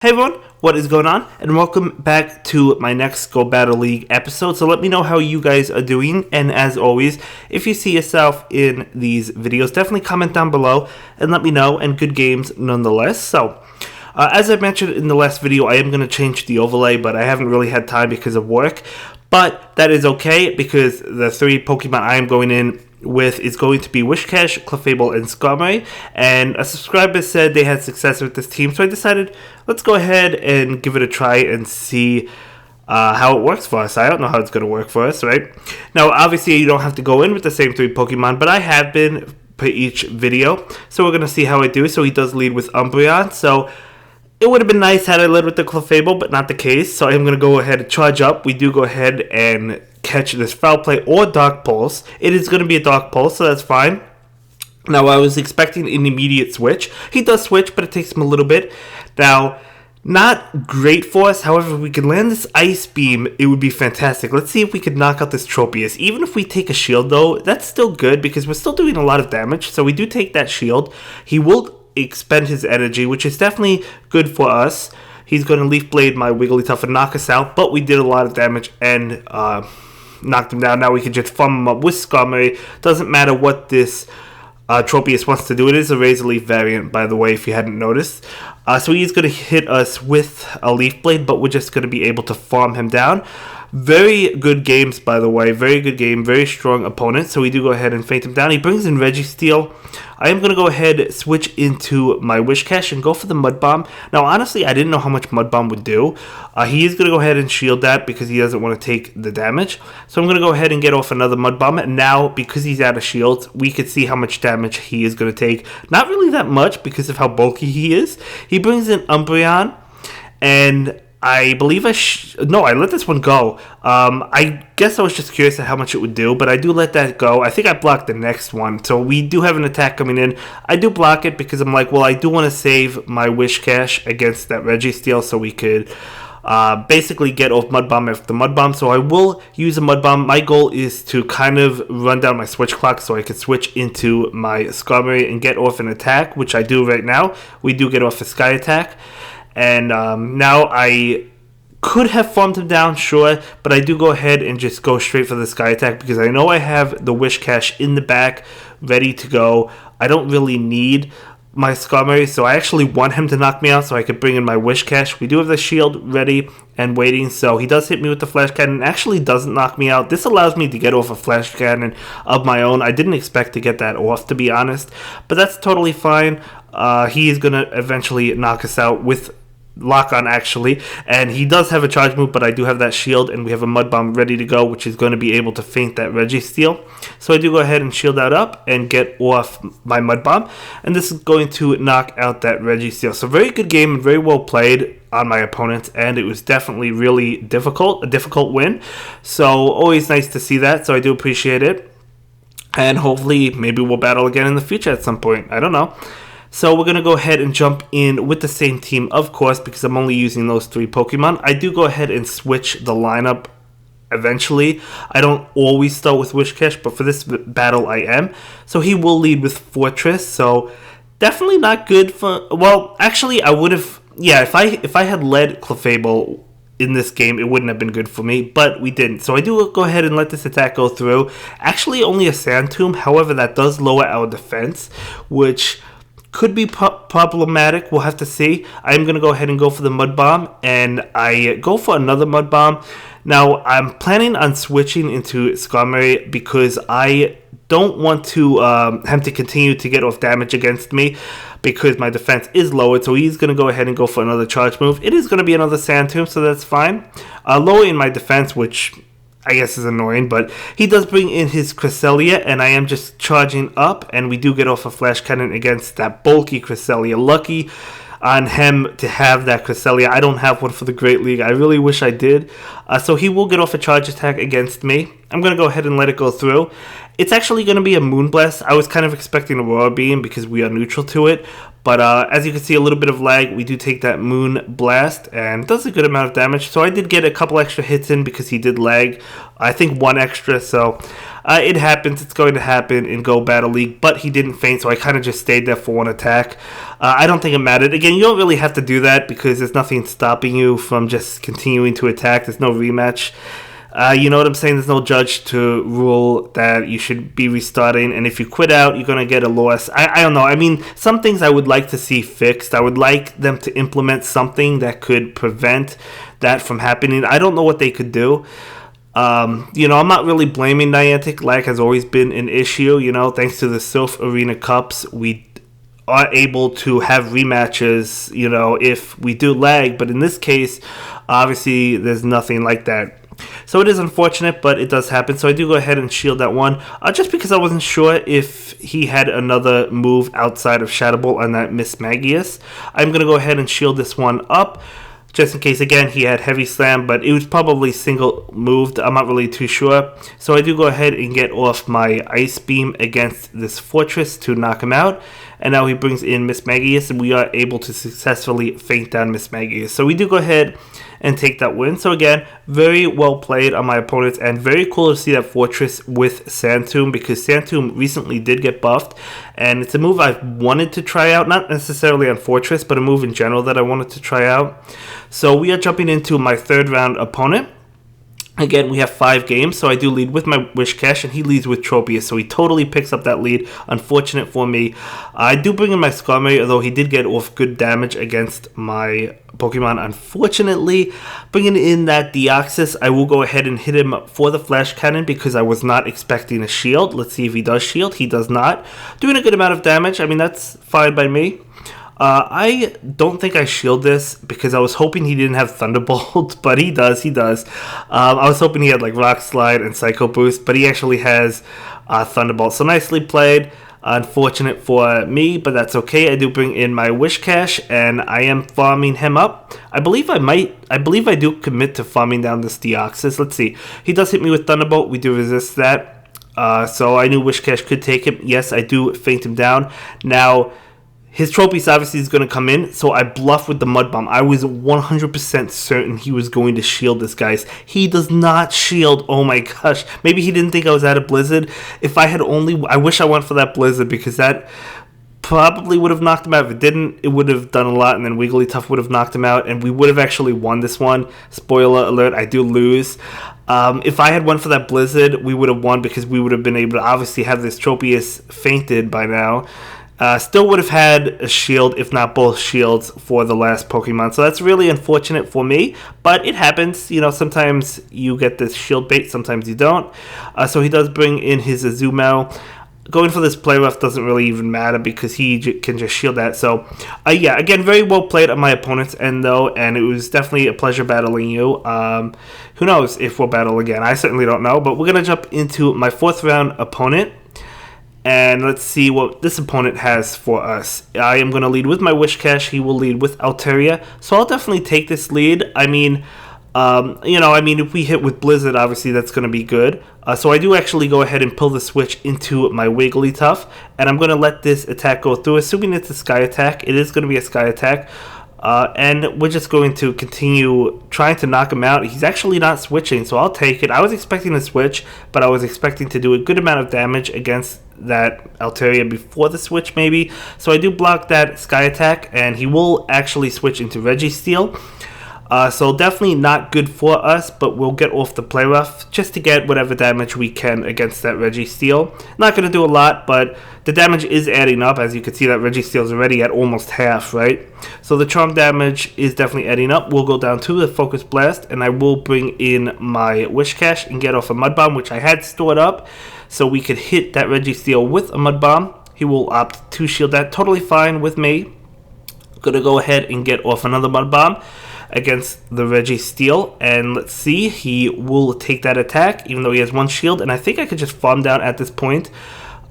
Hey everyone, what is going on? And welcome back to my next Go Battle League episode. So let me know how you guys are doing. And as always, if you see yourself in these videos, definitely comment down below and let me know. And good games nonetheless. So, as I mentioned in the last video, I am going to change the overlay, but I haven't really had time because of work. But that is okay because the three Pokemon I am going in with is going to be Whiscash, Clefable, and Skarmory. And a subscriber said they had success with this team, so I decided let's go ahead and give it a try and see how it works for us. I don't know how it's going to work for us, right? Now, obviously, you don't have to go in with the same three Pokemon, but I have been per each video, so we're going to see how I do. So he does lead with Umbreon, so it would have been nice had I led with the Clefable, but not the case. So I'm going to go ahead and charge up. We do go ahead and catch this Foul Play or Dark Pulse. It is going to be a Dark Pulse, so that's fine. Now, I was expecting an immediate switch. He does switch, but it takes him a little bit. Now, not great for us. However, if we could land this Ice Beam, it would be fantastic. Let's see if we could knock out this Tropius. Even if we take a shield, though, that's still good because we're still doing a lot of damage. So we do take that shield. He will expend his energy, which is definitely good for us. He's going to Leaf Blade my Wigglytuff and knock us out, but we did a lot of damage and knocked him down. Now we can just farm him up with Skarmory. Doesn't matter what this Tropius wants to do. It is a Razor Leaf variant, by the way, if you hadn't noticed. So he's going to hit us with a Leaf Blade, but we're just going to be able to farm him down. Very good games, by the way. Very good game. Very strong opponent. So we do go ahead and feint him down. He brings in Registeel. I am going to go ahead, switch into my Whiscash and go for the Mud Bomb. Now, honestly, I didn't know how much Mud Bomb would do. He is going to go ahead and shield that because he doesn't want to take the damage. So I'm going to go ahead and get off another Mud Bomb. And now, because he's out of shields, we can see how much damage he is going to take. Not really that much because of how bulky he is. He brings in Umbreon, and I believe I let this one go. I guess I was just curious at how much it would do, but I do let that go. I think I blocked the next one, so we do have an attack coming in. I do block it because I'm like, well, I do want to save my Whiscash against that Registeel so we could basically get off Mud Bomb after Mud Bomb. So I will use a Mud Bomb. My goal is to kind of run down my switch clock so I can switch into my Skarmory and get off an attack, which I do right now. We do get off a Sky Attack. And now I could have farmed him down, sure, but I do go ahead and just go straight for the Sky Attack because I know I have the Whiscash in the back ready to go. I don't really need my Skarmory, so I actually want him to knock me out so I could bring in my Whiscash. We do have the shield ready and waiting, so he does hit me with the Flash Cannon. Actually doesn't knock me out. This allows me to get off a Flash Cannon of my own. I didn't expect to get that off, to be honest, but that's totally fine. He is going to eventually knock us out with Lock On, actually, and he does have a charge move, but I do have that shield, and we have a Mud Bomb ready to go, which is going to be able to feint that Registeel. So I do go ahead and shield that up and get off my Mud Bomb, and this is going to knock out that Registeel. So very good game and very well played on my opponent, and it was definitely really difficult, a difficult win. So always nice to see that, so I do appreciate it, and hopefully maybe we'll battle again in the future at some point. I don't know. So we're going to go ahead and jump in with the same team, of course, because I'm only using those three Pokemon. I do go ahead and switch the lineup eventually. I don't always start with Whiscash, but for this battle I am. So he will lead with Fortress, so definitely not good for... Well, actually, I would have... Yeah, if I had led Clefable in this game, it wouldn't have been good for me, but we didn't. So I do go ahead and let this attack go through. Actually, only a Sand Tomb. However, that does lower our defense, which could be problematic. We'll have to see. I'm going to go ahead and go for the Mud Bomb, and I go for another Mud Bomb. Now, I'm planning on switching into Skarmory because I don't want to him to continue to get off damage against me because my defense is lowered. So he's going to go ahead and go for another charge move. It is going to be another Sand Tomb, so that's fine. Lowering my defense, which I guess is annoying, but he does bring in his Cresselia, and I am just charging up, and we do get off a Flash Cannon against that bulky Cresselia. Lucky on him to have that Cresselia. I don't have one for the Great League. I really wish I did. So he will get off a charge attack against me. I'm going to go ahead and let it go through. It's actually going to be a Moonblast. I was kind of expecting a Aurora Beam because we are neutral to it. But as you can see, a little bit of lag. We do take that Moonblast, and it does a good amount of damage. So I did get a couple extra hits in because he did lag. I think one extra, so it happens. It's going to happen in Go Battle League. But he didn't faint, so I kind of just stayed there for one attack. I don't think it mattered. Again, you don't really have to do that because there's nothing stopping you from just continuing to attack. There's no rematch. You know what I'm saying? There's no judge to rule that you should be restarting, and if you quit out, you're going to get a loss. I don't know. I mean, some things I would like to see fixed. I would like them to implement something that could prevent that from happening. I don't know what they could do. You know, I'm not really blaming Niantic. Lag has always been an issue. You know, thanks to the Surf Arena Cups, we are able to have rematches, you know, if we do lag. But in this case, obviously, there's nothing like that. So it is unfortunate, but it does happen. So I do go ahead and shield that one, just because I wasn't sure if he had another move outside of Shadow Ball on that Mismagius. I'm going to go ahead and shield this one up, just in case. Again, he had Heavy Slam, but it was probably single moved. I'm not really too sure. So I do go ahead and get off my Ice Beam against this Fortress to knock him out. And now he brings in Mismagius, and we are able to successfully feint down Mismagius. So we do go ahead and take that win. So again, very well played on my opponents, and very cool to see that Fortress with Sand Tomb, because Sand Tomb recently did get buffed, and it's a move I've wanted to try out, not necessarily on Fortress, but a move in general that I wanted to try out. So we are jumping into my third round opponent. Again, we have 5 games, so I do lead with my Whiscash, and he leads with Tropius, so he totally picks up that lead. Unfortunate for me. I do bring in my Skarmory, although he did get off good damage against my Pokemon. Unfortunately, bringing in that Deoxys, I will go ahead and hit him for the Flash Cannon because I was not expecting a shield. Let's see if he does shield. He does not. Doing a good amount of damage. I mean, that's fine by me. I don't think I shield this because I was hoping he didn't have Thunderbolt, but he does. I was hoping he had like Rock Slide and Psycho Boost, but he actually has Thunderbolt. So nicely played. Unfortunate for me, but that's okay. I do bring in my Whiscash, and I am farming him up. I believe I do commit to farming down this Deoxys. Let's see. He does hit me with Thunderbolt. We do resist that. So I knew Whiscash could take him. Yes, I do feint him down. Now, his Tropius obviously is going to come in, so I bluff with the Mud Bomb. I was 100% certain he was going to shield this, guys. He does not shield. Oh my gosh. Maybe he didn't think I was at a Blizzard. If I had only... I wish I went for that Blizzard, because that probably would have knocked him out. If it didn't, it would have done a lot, and then Wigglytuff would have knocked him out, and we would have actually won this one. Spoiler alert, I do lose. If I had went for that Blizzard, we would have won, because we would have been able to obviously have this Tropius fainted by now. Still would have had a shield, if not both shields, for the last Pokemon. So that's really unfortunate for me, but it happens. You know, sometimes you get this shield bait, sometimes you don't. So he does bring in his Azumarill. Going for this play rough doesn't really even matter because he can just shield that. So, yeah, again, very well played on my opponent's end, though, and it was definitely a pleasure battling you. Who knows if we'll battle again? I certainly don't know, but we're going to jump into my 4th round opponent. And let's see what this opponent has for us. I am going to lead with my Whiscash. He will lead with Altaria. So I'll definitely take this lead. I mean, if we hit with Blizzard, obviously that's going to be good. So I do actually go ahead and pull the switch into my Wigglytuff. And I'm going to let this attack go through. Assuming it's a Sky attack, it is going to be a Sky attack. And we're just going to continue trying to knock him out. He's actually not switching, so I'll take it. I was expecting to switch, but I was expecting to do a good amount of damage against that Altaria before the switch, maybe. So I do block that Sky attack, and he will actually switch into Registeel. So definitely not good for us, but we'll get off the play rough just to get whatever damage we can against that Registeel. Not going to do a lot, but the damage is adding up. As you can see, that Registeel is already at almost half, right? So the charm damage is definitely adding up. We'll go down to the Focus Blast, and I will bring in my Whiscash and get off a Mud Bomb, which I had stored up, so we could hit that Registeel with a Mud Bomb. He will opt to shield that. Totally fine with me. Gonna go ahead and get off another Mud Bomb against the Registeel, and let's see, he will take that attack even though he has one shield, and I think I could just farm down at this point.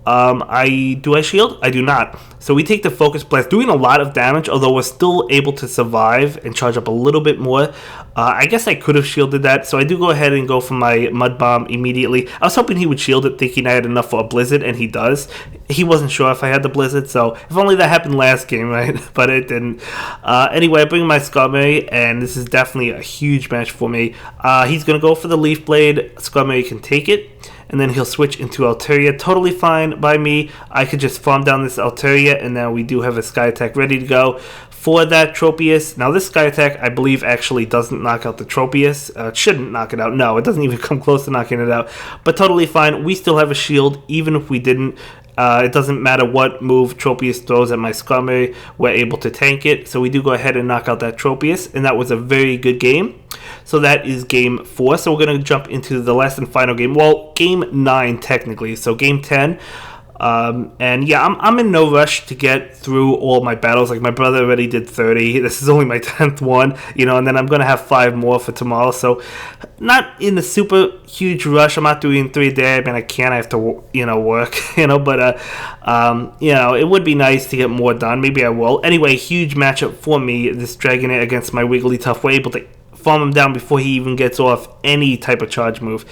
I shield? I do not. So we take the Focus Blast, doing a lot of damage, although we're still able to survive and charge up a little bit more. I guess I could have shielded that, so I do go ahead and go for my Mud Bomb immediately. I was hoping he would shield it, thinking I had enough for a Blizzard, and he does. He wasn't sure if I had the Blizzard, so if only that happened last game, right? But it didn't. Anyway, I bring my Skarmory, and this is definitely a huge match for me. He's going to go for the Leaf Blade. Skarmory can take it, and then he'll switch into Altaria. Totally fine by me. I could just farm down this Altaria, and now we do have a Sky Attack ready to go for that Tropius. Now this Sky Attack, I believe, actually doesn't knock out the Tropius. It shouldn't knock it out. No, it doesn't even come close to knocking it out. But totally fine. We still have a shield, even if we didn't. It doesn't matter what move Tropius throws at my Skarmory, we're able to tank it. So we do go ahead and knock out that Tropius, and that was a very good game. So that is game 4. So we're going to jump into the last and final game. Well, game 9 technically. So game 10. And yeah, I'm in no rush to get through all my battles. Like, my brother already did 30. This is only my 10th one, you know, and then I'm going to have 5 more for tomorrow. So not in a super huge rush. I'm not doing 3 a day. I mean, I have to, you know, work, you know, but, you know, it would be nice to get more done. Maybe I will. Anyway, huge matchup for me. This Dragonite against my Wigglytuff. We're able to farm him down before he even gets off any type of charge move.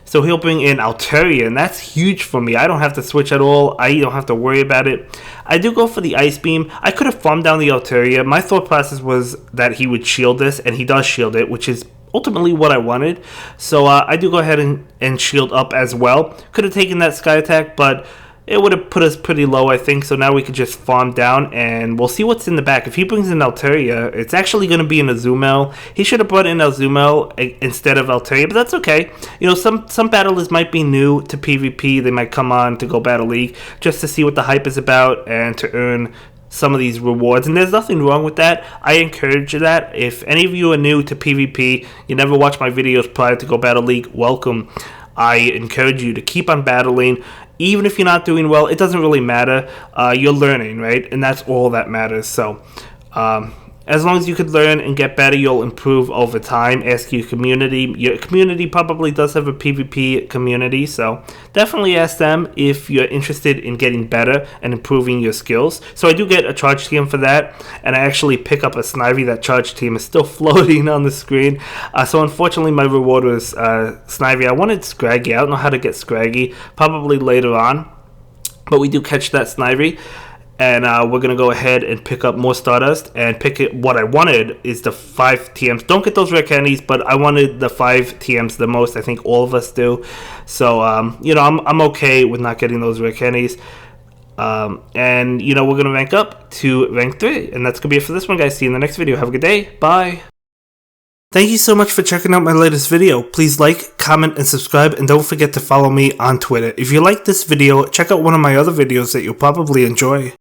So he'll bring in Altaria, and that's huge for me. I don't have to switch at all. I don't have to worry about it. I do go for the Ice Beam. I could have farmed down the Altaria. My thought process was that he would shield this, and he does shield it, which is ultimately what I wanted. So I do go ahead and shield up as well. Could have taken that Sky Attack, but it would have put us pretty low, I think. So now we could just farm down, and we'll see what's in the back. If he brings in Altaria, it's actually going to be an Azumel. He should have brought in Azumel instead of Altaria, but that's okay. You know, some battlers might be new to PvP. They might come on to Go Battle League just to see what the hype is about and to earn some of these rewards, and there's nothing wrong with that. I encourage that. If any of you are new to PvP, you never watched my videos prior to Go Battle League, welcome. I encourage you to keep on battling. Even if you're not doing well, it doesn't really matter. You're learning, right? And that's all that matters. So as long as you could learn and get better, you'll improve over time. Ask your community. Your community probably does have a PvP community, so definitely ask them if you're interested in getting better and improving your skills. So I do get a charge team for that, and I actually pick up a Snivy. That charge team is still floating on the screen. So unfortunately, my reward was Snivy. I wanted Scraggy. I don't know how to get Scraggy. Probably later on, but we do catch that Snivy. And we're going to go ahead and pick up more Stardust and pick it. What I wanted is the 5 TMs. Don't get those rare candies, but I wanted the 5 TMs the most. I think all of us do. So, you know, I'm okay with not getting those rare candies. And, you know, we're going to rank up to rank 3. And that's going to be it for this one, guys. See you in the next video. Have a good day. Bye. Thank you so much for checking out my latest video. Please like, comment, and subscribe, and don't forget to follow me on Twitter. If you like this video, check out one of my other videos that you'll probably enjoy.